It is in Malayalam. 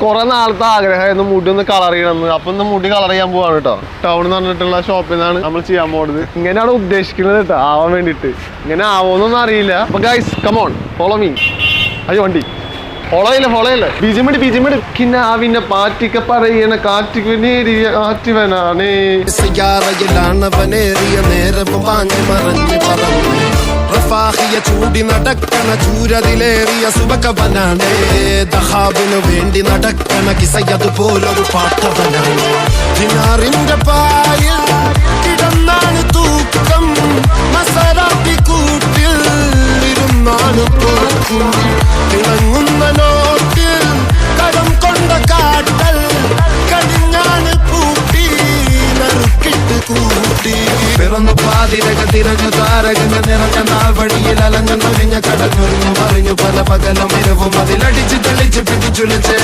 കുറെ നാളത്തെ ആഗ്രഹമായിരുന്നു മുടി ഒന്ന് കളർ ചെയ്യണമെന്ന്. അപ്പൊ ഒന്ന് മുടി കളർ ചെയ്യാൻ പോവാണ് കേട്ടോ. ടൗൺ എന്ന് പറഞ്ഞിട്ടുള്ള ഷോപ്പിൽ നിന്നാണ് നമ്മൾ ചെയ്യാൻ പോകുന്നത്. ഇങ്ങനെയാണ് ഉദ്ദേശിക്കുന്നത് കേട്ടോ, ആവാൻ വേണ്ടിട്ട്. ഇങ്ങനെ ആവോന്നൊന്നും അറിയില്ല. അപ്പൊ ഗൈസ് കമോൺ ഫോളോ മീ. അയ്യോ വണ്ടി ഫോളോ ചെയ്യില്ല. ബീജിമിട് കിനാവിനെ പാറ്റിക്ക പറയണ കാറ്റിക്ക് നേരിയ ആറ്റിവനാണേ. ചൂടി നടക്കണ ചൂരതിലേറിയ സുബകവനാണ്. ദഹാബിനു വേണ്ടി നടക്കണ കിസയതുപോലൊരു പാട്ടവനാണ്. ദിനാറിന്റെ പായിൽ കിടന്നാണ് തൂക്കം. മസറാത്തി കൂട്ടിൽ ഇരുന്നാണ് പോക്കും. തിളങ്ങുന്ന നോട്ടിൽ കടം കൊണ്ട കാട്ടൽ കടിഞ്ഞാണ് പൂട്ടി നറുക്കിട്ട് കൂട്ടി. പിറന്നു പാതിരക തിരഞ്ഞു താരകങ്ങൾ നിറഞ്ഞ നാൾ വഴിയിൽ അലഞ്ഞു നൊലിഞ്ഞ കടഞ്ഞൊരിഞ്ഞു മറിഞ്ഞു പല പകലും ഇരവും അതിലടിച്ച് തെളിച്ച് പിടിച്ചുലച്ച്